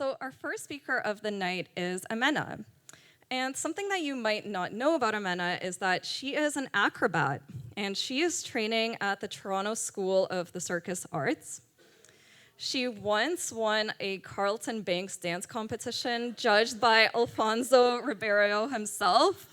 So our first speaker of the night is Amena. And something that you might not know about Amena is that she is an acrobat, and she is training at the Toronto School of the Circus Arts. She once won a Carlton Banks dance competition judged by Alfonso Ribeiro himself.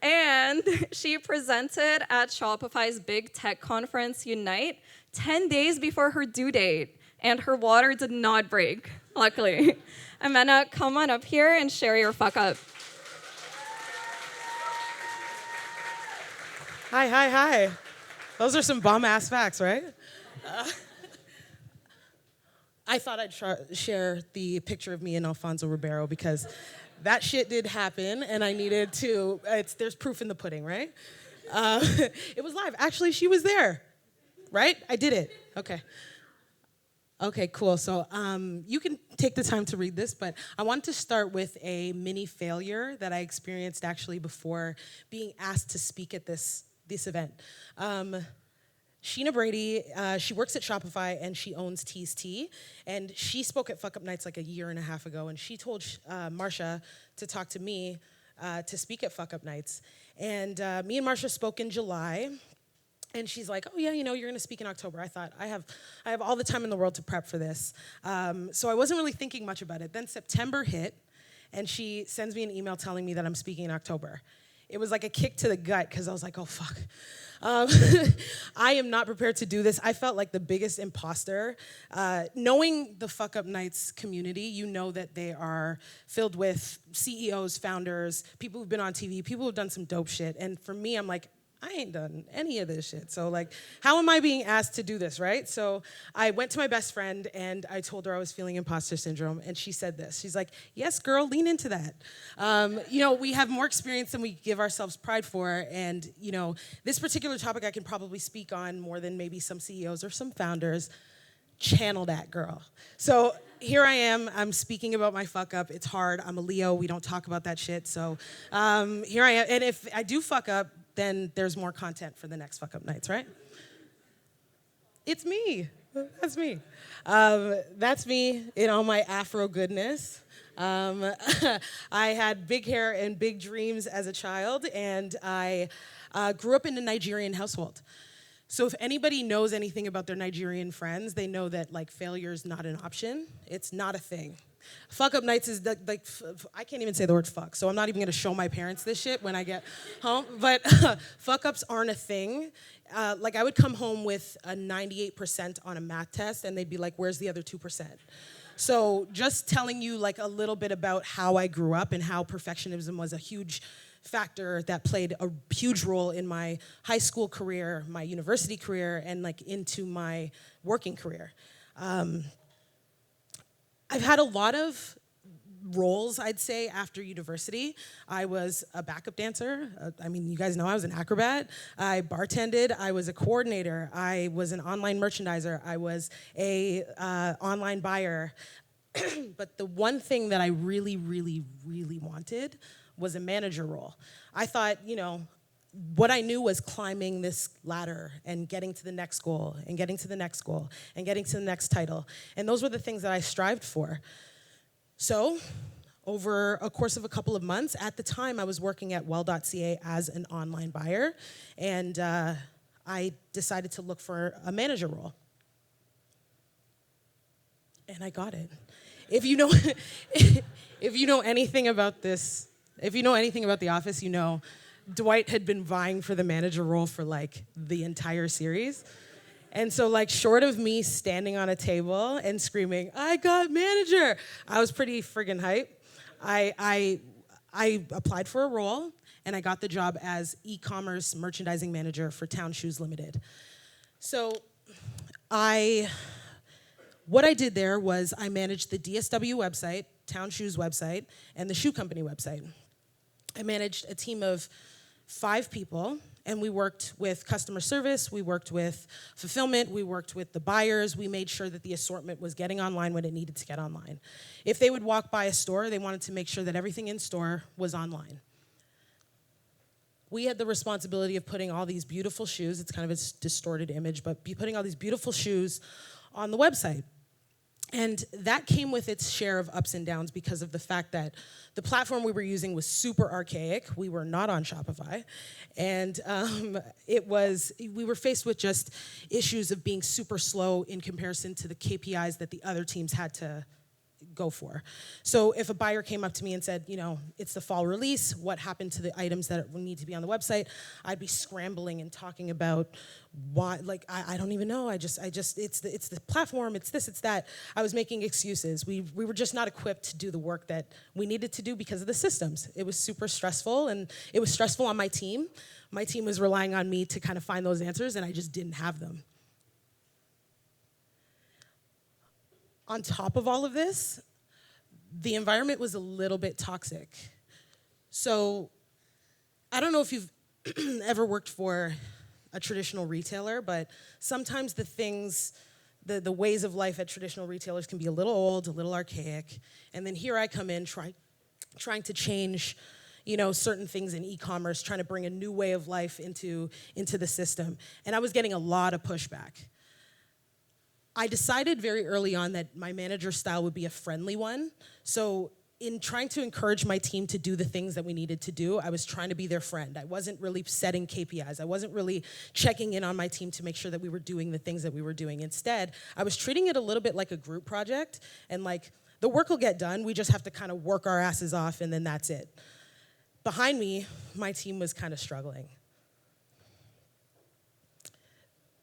And she presented at Shopify's big tech conference, Unite, 10 days before her due date, and her water did not break, luckily. Amena, come on up here and share your fuck up. Hi. Those are some bomb-ass facts, right? I thought I'd share the picture of me and Alfonso Ribeiro because that shit did happen, and I needed to. There's proof in the pudding, right? It was live. Actually, she was there, right? I did it. Okay, cool. So you can take the time to read this, but I wanted to start with a mini failure that I experienced actually before being asked to speak at this event. Sheena Brady, she works at Shopify and she owns Tease Tea. And she spoke at Fuckup Nights like a year and a half ago. And she told Marsha to talk to me to speak at Fuckup Nights. And me and Marsha spoke in July. And she's like, oh yeah, you're going to speak in October. I thought, I have all the time in the world to prep for this. So I wasn't really thinking much about it. Then September hit, and she sends me an email telling me that I'm speaking in October. It was like a kick to the gut because I was like, oh, fuck. I am not prepared to do this. I felt like the biggest imposter. Knowing the Fuckup Nights community, you know that they are filled with CEOs, founders, people who've been on TV, people who've done some dope shit. And for me, I'm like, I ain't done any of this shit. So like, how am I being asked to do this, right? So I went to my best friend and I told her I was feeling imposter syndrome. And she said this. She's like, yes, girl, lean into that. We have more experience than we give ourselves pride for. And, this particular topic I can probably speak on more than maybe some CEOs or some founders. Channel that, girl. So here I am. I'm speaking about my fuck up. It's hard. I'm a Leo. We don't talk about that shit. So here I am. And if I do fuck up, then there's more content for the next Fuckup Nights, right? It's me. That's me. That's me in all my Afro goodness. I had big hair and big dreams as a child, and I grew up in a Nigerian household. So if anybody knows anything about their Nigerian friends, they know that failure is not an option. It's not a thing. Fuckup Nights is I can't even say the word fuck, so I'm not even gonna show my parents this shit when I get home. But fuck-ups aren't a thing. I would come home with a 98% on a math test, and they'd be like, where's the other 2%? So just telling you a little bit about how I grew up and how perfectionism was a huge factor that played a huge role in my high school career, my university career, and into my working career. I've had a lot of roles, I'd say, after university. I was a backup dancer. You guys know I was an acrobat. I bartended. I was a coordinator. I was an online merchandiser. I was a online buyer. But the one thing that I really, really, really wanted was a manager role. I thought, what I knew was climbing this ladder and getting to the next goal and getting to the next goal and getting to the next title. And those were the things that I strived for. So over a course of a couple of months, at the time I was working at well.ca as an online buyer, and I decided to look for a manager role. And I got it. If you know anything about this, if you know anything about The Office, Dwight had been vying for the manager role for the entire series. And so short of me standing on a table and screaming, I got manager, I was pretty friggin' hype. I applied for a role and I got the job as e-commerce merchandising manager for Town Shoes Limited. So what I did there was I managed the DSW website, Town Shoes website, and the shoe company website. I managed a team of 5 people, and we worked with customer service, we worked with fulfillment, we worked with the buyers, we made sure that the assortment was getting online when it needed to get online. If they would walk by a store, they wanted to make sure that everything in store was online. We had the responsibility of putting all these beautiful shoes, it's kind of a distorted image, but putting all these beautiful shoes on the website. And that came with its share of ups and downs because of the fact that the platform we were using was super archaic. We were not on Shopify. And we were faced with just issues of being super slow in comparison to the KPIs that the other teams had to go for. So if a buyer came up to me and said, it's the fall release, what happened to the items that need to be on the website, I'd be scrambling and talking about why, I don't even know, it's the platform, it's this, it's that. I was making excuses. We were just not equipped to do the work that we needed to do because of the systems. It was super stressful, and it was stressful on my team. My team was relying on me to kind of find those answers, and I just didn't have them. On top of all of this, the environment was a little bit toxic. So I don't know if you've ever worked for a traditional retailer, but sometimes the ways of life at traditional retailers can be a little old, a little archaic. And then here I come in trying to change certain things in e-commerce, trying to bring a new way of life into the system. And I was getting a lot of pushback. I decided very early on that my manager style would be a friendly one. So in trying to encourage my team to do the things that we needed to do, I was trying to be their friend. I wasn't really setting KPIs. I wasn't really checking in on my team to make sure that we were doing the things that we were doing. Instead, I was treating it a little bit like a group project, and the work will get done. We just have to kind of work our asses off, and then that's it. Behind me, my team was kind of struggling.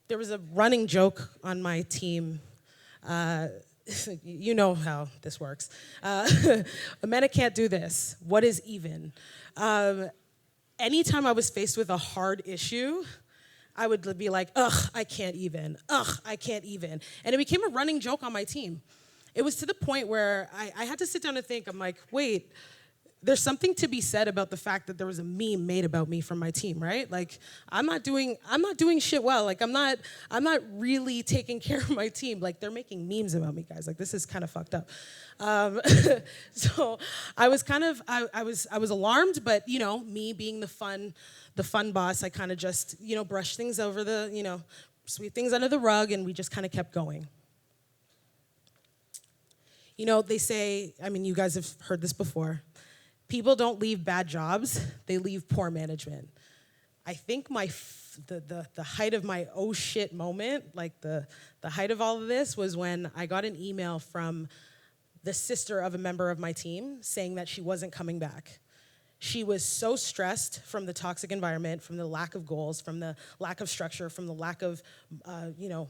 There was a running joke on my team. You know how this works. Amena can't do this. What is even? Anytime I was faced with a hard issue, I would be like, ugh, I can't even. Ugh, I can't even. And it became a running joke on my team. It was to the point where I had to sit down and think. I'm like, wait, there's something to be said about the fact that there was a meme made about me from my team, right? I'm not doing shit well. I'm not really taking care of my team. They're making memes about me, guys. This is kind of fucked up. So I was I was alarmed, but me being the fun boss, I kind of just brushed things over sweep things under the rug, and we just kind of kept going. They say, you guys have heard this before. People don't leave bad jobs, they leave poor management. I think the height of my oh shit moment, the height of all of this, was when I got an email from the sister of a member of my team saying that she wasn't coming back. She was so stressed from the toxic environment, from the lack of goals, from the lack of structure, from the lack of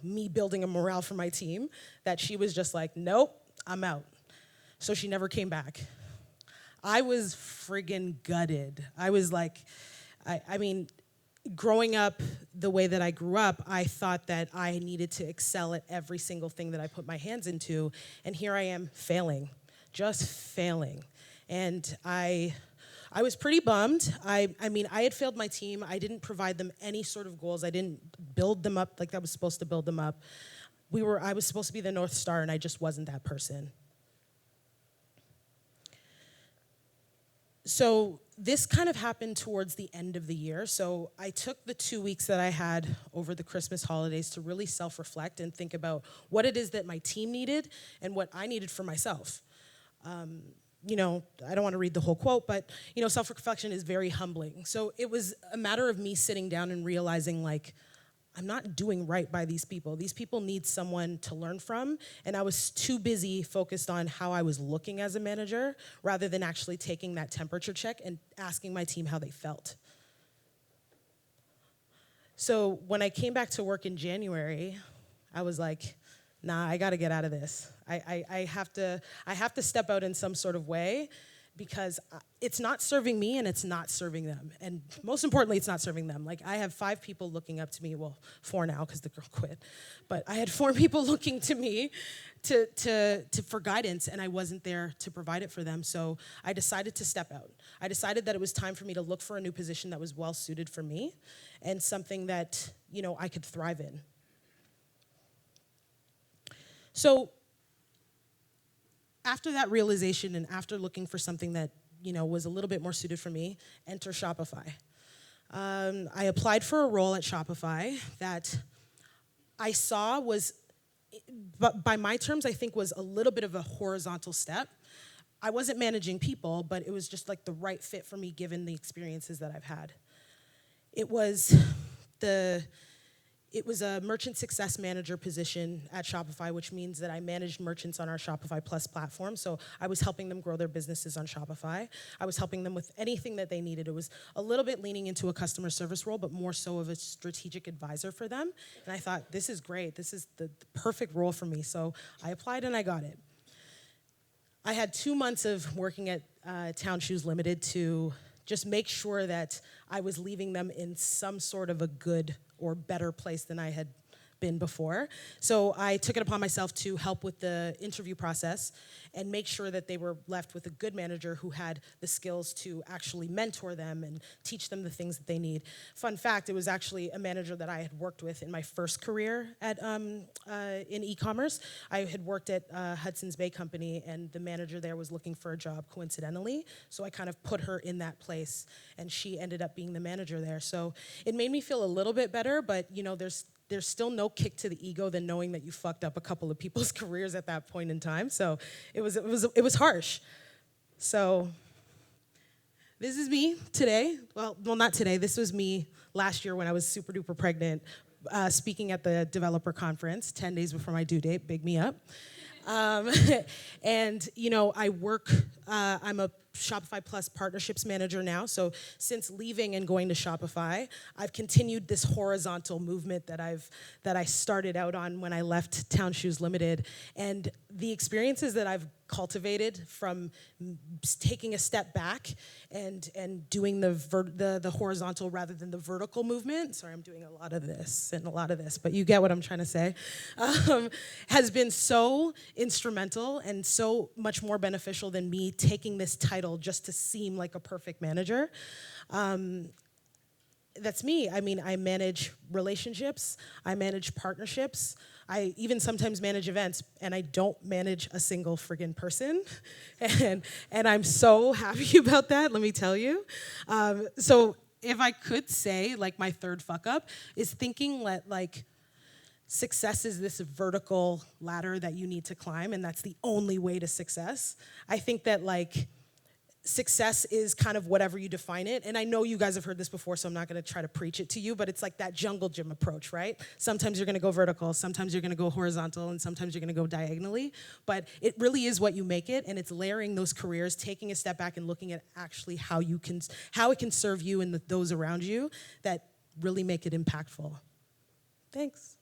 me building a morale for my team, that she was just like, nope, I'm out. So she never came back. I was friggin' gutted. I was growing up the way that I grew up, I thought that I needed to excel at every single thing that I put my hands into, and here I am failing, just failing. And I was pretty bummed. I had failed my team. I didn't provide them any sort of goals. I didn't build them up like I was supposed to build them up. I was supposed to be the North Star, and I just wasn't that person. So this kind of happened towards the end of the year. So I took the 2 weeks that I had over the Christmas holidays to really self-reflect and think about what it is that my team needed and what I needed for myself. I don't want to read the whole quote, but self-reflection is very humbling. So it was a matter of me sitting down and realizing I'm not doing right by these people. These people need someone to learn from, and I was too busy focused on how I was looking as a manager rather than actually taking that temperature check and asking my team how they felt. So when I came back to work in January, I was like, nah, I gotta get out of this. I have to step out in some sort of way, because it's not serving me and it's not serving them. And most importantly, it's not serving them. I have 5 people looking up to me, well, 4 now because the girl quit. But I had 4 people looking to me for guidance, and I wasn't there to provide it for them. So I decided to step out. I decided that it was time for me to look for a new position that was well suited for me and something that, I could thrive in. So after that realization and after looking for something that, was a little bit more suited for me, enter Shopify. I applied for a role at Shopify that I saw was but by my terms, I think was a little bit of a horizontal step. I wasn't managing people, but it was just like the right fit for me given the experiences that I've had. It was a merchant success manager position at Shopify, which means that I managed merchants on our Shopify Plus platform. So I was helping them grow their businesses on Shopify. I was helping them with anything that they needed. It was a little bit leaning into a customer service role, but more so of a strategic advisor for them. And I thought, this is great. This is the perfect role for me. So I applied and I got it. I had 2 months of working at Town Shoes Limited to just make sure that I was leaving them in some sort of a good or better place than I had been before. So I took it upon myself to help with the interview process and make sure that they were left with a good manager who had the skills to actually mentor them and teach them the things that they need. Fun fact, it was actually a manager that I had worked with in my first career at in e-commerce. I had worked at Hudson's Bay Company, and the manager there was looking for a job coincidentally, so I kind of put her in that place, and she ended up being the manager there. So it made me feel a little bit better, but there's still no kick to the ego than knowing that you fucked up a couple of people's careers at that point in time. So it was harsh. So this is me today. Well, not today. This was me last year when I was super duper pregnant, speaking at the developer conference 10 days before my due date. Big me up. And I work. I'm a Shopify Plus partnerships manager now. So since leaving and going to Shopify, I've continued this horizontal movement that I started out on when I left Town Shoes Limited, and the experiences that I've cultivated from taking a step back and doing the horizontal rather than the vertical movement. Sorry, I'm doing a lot of this, but you get what I'm trying to say. Has been so instrumental and so much more beneficial than me taking this title just to seem like a perfect manager. That's me. I mean, I manage relationships, I manage partnerships, I even sometimes manage events, and I don't manage a single friggin' person. And I'm so happy about that, let me tell you. So if I could say, like, my third fuck up is thinking that, like, success is this vertical ladder that you need to climb, and that's the only way to success. I think that, like, success is kind of whatever you define it. And I know you guys have heard this before, so I'm not gonna try to preach it to you, but it's like that jungle gym approach, right? Sometimes you're gonna go vertical, sometimes you're gonna go horizontal, and sometimes you're gonna go diagonally. But it really is what you make it, and it's layering those careers, taking a step back and looking at actually how it can serve you and those around you that really make it impactful. Thanks.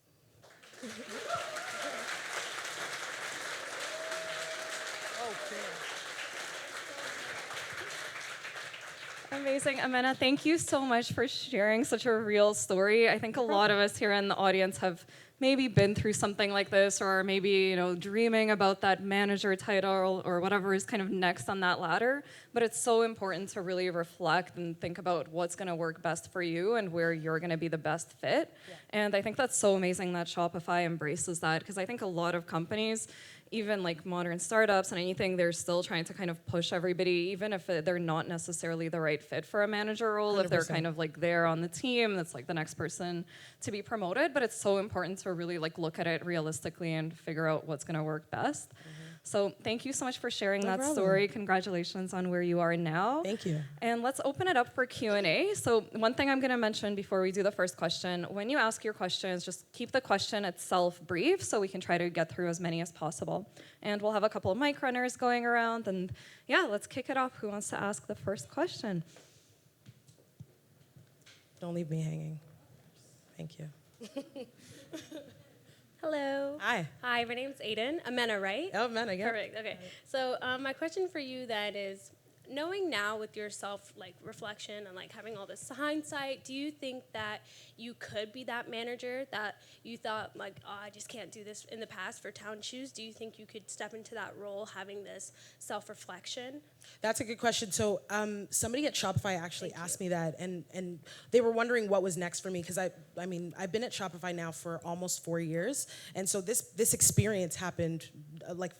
Amazing. Amena, thank you so much for sharing such a real story. I think a lot of us here in the audience have maybe been through something like this, or maybe dreaming about that manager title or whatever is kind of next on that ladder. But it's so important to really reflect and think about what's going to work best for you and where you're going to be the best fit. Yeah. And I think that's so amazing that Shopify embraces that, because I think a lot of companies, even like modern startups and anything, they're still trying to kind of push everybody, even if they're not necessarily the right fit for a manager role, 100%. If they're kind of like there on the team, that's like the next person to be promoted. But it's so important to really like look at it realistically and figure out what's going to work best. Mm-hmm. So thank you so much for sharing that story. Congratulations on where you are now. Thank you. And let's open it up for Q&A. So one thing I'm going to mention before we do the first question, when you ask your questions, just keep the question itself brief so we can try to get through as many as possible. And we'll have a couple of mic runners going around. And yeah, let's kick it off. Who wants to ask the first question? Don't leave me hanging. Thank you. Hello. Hi. Hi, my name's Aiden. Amena, right? Oh, Amena, yeah. Perfect, okay. So my question for you then is, knowing now with your self-reflection and having all this hindsight, do you think that you could be that manager that you thought I just can't do this in the past for Town Shoes? Do you think you could step into that role having this self-reflection? That's a good question. So somebody at Shopify actually asked me that, and they were wondering what was next for me, because I've been at Shopify now for almost 4 years, and so this experience happened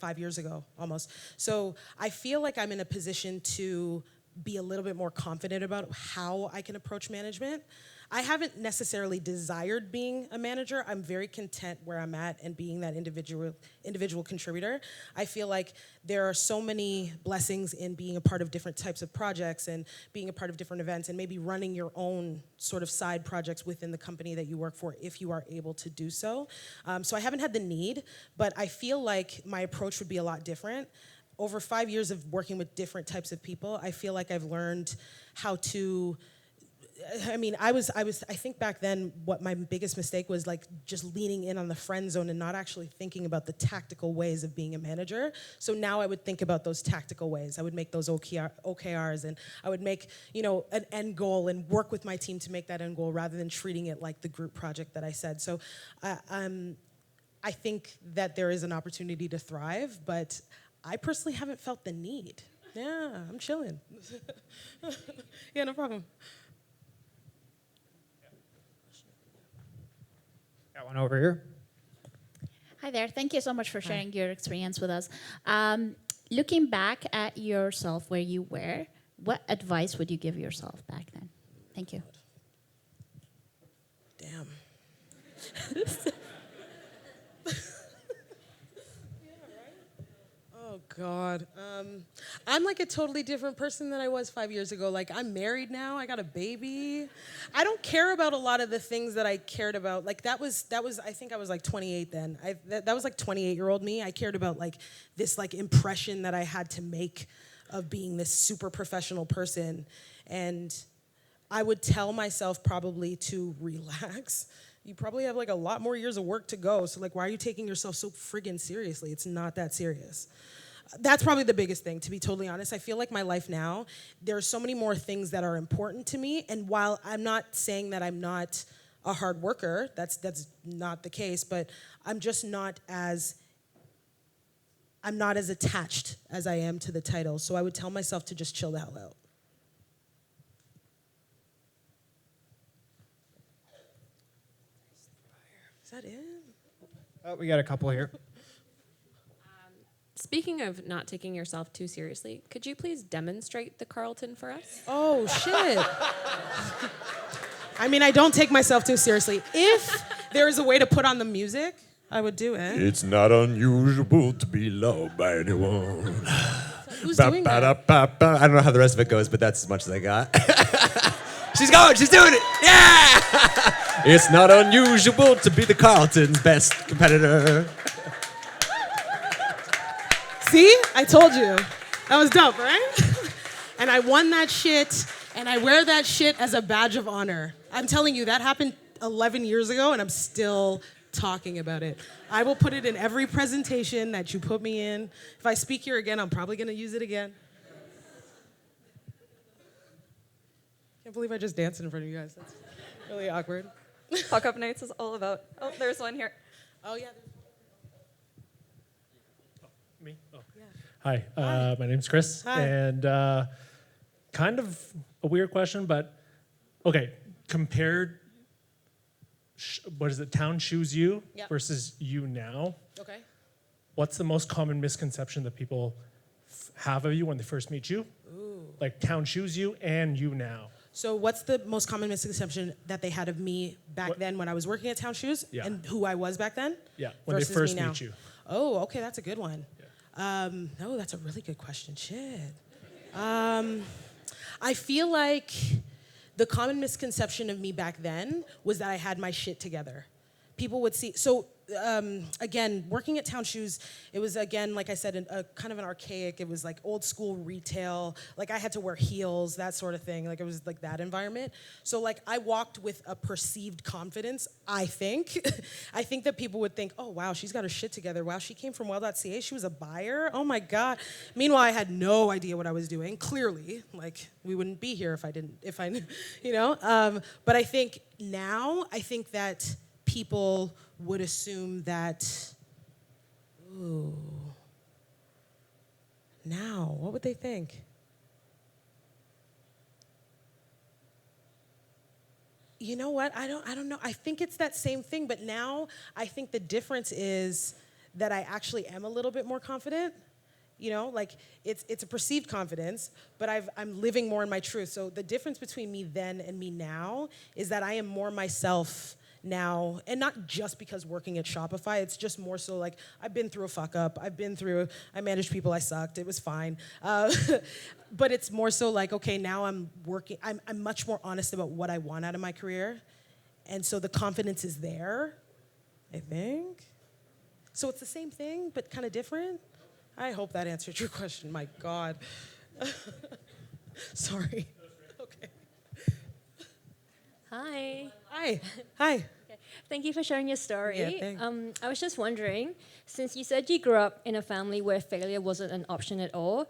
5 years ago almost. So I feel like I'm in a position to be a little bit more confident about how I can approach management. I haven't necessarily desired being a manager. I'm very content where I'm at and being that individual contributor. I feel like there are so many blessings in being a part of different types of projects and being a part of different events and maybe running your own sort of side projects within the company that you work for if you are able to do so. So I haven't had the need, but I feel like my approach would be a lot different. Over 5 years of working with different types of people, I feel like I've learned how to, I think back then what my biggest mistake was like just leaning in on the friend zone and not actually thinking about the tactical ways of being a manager. So now I would think about those tactical ways. I would make those OKRs and I would make, an end goal and work with my team to make that end goal rather than treating it like the group project that I said. So I think that there is an opportunity to thrive, but I personally haven't felt the need. Yeah, I'm chilling. Yeah, no problem. Got one over here. Hi there. Thank you so much for sharing your experience with us. Looking back at yourself where you were, what advice would you give yourself back then? Thank you. Damn. Oh, God. I'm like a totally different person than I was 5 years ago. Like, I'm married now. I got a baby. I don't care about a lot of the things that I cared about. Like, that was. I think I was like 28 then. That was like 28-year-old me. I cared about like this like impression that I had to make of being this super professional person. And I would tell myself probably to relax. You probably have like a lot more years of work to go. So like, why are you taking yourself so friggin' seriously? It's not that serious. That's probably the biggest thing, to be totally honest. I feel like my life now, there are so many more things that are important to me. And while I'm not saying that I'm not a hard worker, that's not the case, but I'm just not as attached as I am to the title. So I would tell myself to just chill the hell out. Is that it? Oh, we got a couple here. Speaking of not taking yourself too seriously, could you please demonstrate the Carlton for us? Oh, shit. I mean, I don't take myself too seriously. If there is a way to put on the music, I would do it. It's not unusual to be loved by anyone. Who's doing that? I don't know how the rest of it goes, but that's as much as I got. She's going, she's doing it. Yeah! It's not unusual to be the Carlton's best competitor. See? I told you. That was dope, right? And I won that shit, and I wear that shit as a badge of honor. I'm telling you, that happened 11 years ago, and I'm still talking about it. I will put it in every presentation that you put me in. If I speak here again, I'm probably going to use it again. Can't believe I just danced in front of you guys. That's really awkward. Fuckup Nights is all about. Oh, there's one here. Oh, yeah. Me? Oh. Yeah. Hi, my name's Chris. Hi. And kind of a weird question, but okay, compared, Town Shoes You Yep. versus you now, Okay. what's the most common misconception that people have of you when they first meet you? Ooh. Like Town Shoes You and you now. So what's the most common misconception that they had of me back then when I was working at Town Shoes? Yeah. And who I was back then? Yeah, when they versus first me now? meet you. Oh, okay, that's a good one. Yeah. No, that's a really good question. Shit. I feel like the common misconception of me back then was that I had my shit together. People would see, again, working at Town Shoes, it was, again, like I said, a kind of an archaic, it was like old school retail, like I had to wear heels, that sort of thing, like it was like that environment. So like I walked with a perceived confidence, I think. I think that people would think, oh wow, she's got her shit together. Wow, she came from well.ca, she was a buyer, oh my God. Meanwhile, I had no idea what I was doing, clearly, like we wouldn't be here if I knew, you know? But I think now, I think that people would assume that, ooh, now, what would they think? You know what? I don't know. I think it's that same thing, but now I think the difference is that I actually am a little bit more confident. You know, like it's a perceived confidence, but I'm living more in my truth. So the difference between me then and me now is that I am more myself now, and not just because working at Shopify. It's just more so like I've been through a fuck up. I managed people. I sucked. It was fine. But it's more so like, okay, now I'm working. I'm much more honest about what I want out of my career, and so the confidence is there, I think. So it's the same thing, but kind of different. I hope that answered your question. My God. Sorry. Okay. Hi. Hi. Hi. Thank you for sharing your story. Yeah, thanks. I was just wondering, since you said you grew up in a family where failure wasn't an option at all,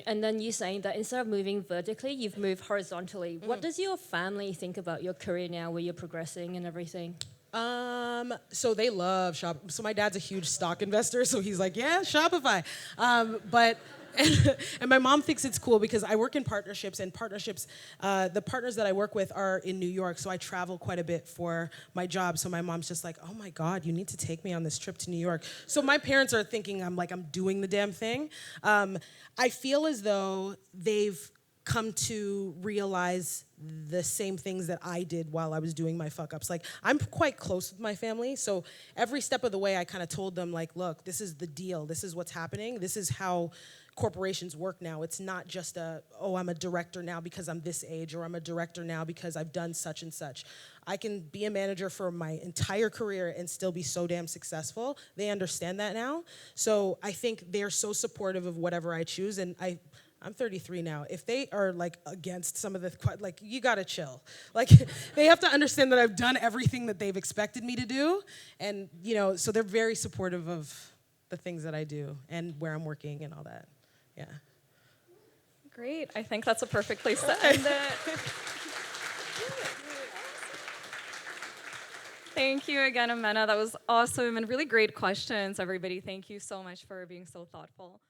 and then you saying that instead of moving vertically, you've moved horizontally. What does your family think about your career now, where you're progressing and everything? So they love Shop. So my dad's a huge stock investor, so he's like, yeah, Shopify. And my mom thinks it's cool because I work in partnerships, the partners that I work with are in New York, so I travel quite a bit for my job. So my mom's just like, oh my God, you need to take me on this trip to New York. So my parents are thinking I'm doing the damn thing. I feel as though they've come to realize the same things that I did while I was doing my fuck ups. Like, I'm quite close with my family, so every step of the way I kind of told them, like, look, this is the deal, this is what's happening, this is how corporations work now. It's not just I'm a director now because I'm this age, or I'm a director now because I've done such and such. I can be a manager for my entire career and still be so damn successful. They understand that now. So I think they're so supportive of whatever I choose, and I'm 33 now. If they are like against some of the, like, you gotta chill. Like, they have to understand that I've done everything that they've expected me to do. And, you know, so they're very supportive of the things that I do and where I'm working and all that. Yeah. Great. I think that's a perfect place to end it. Thank you again, Amena. That was awesome and really great questions, everybody. Thank you so much for being so thoughtful.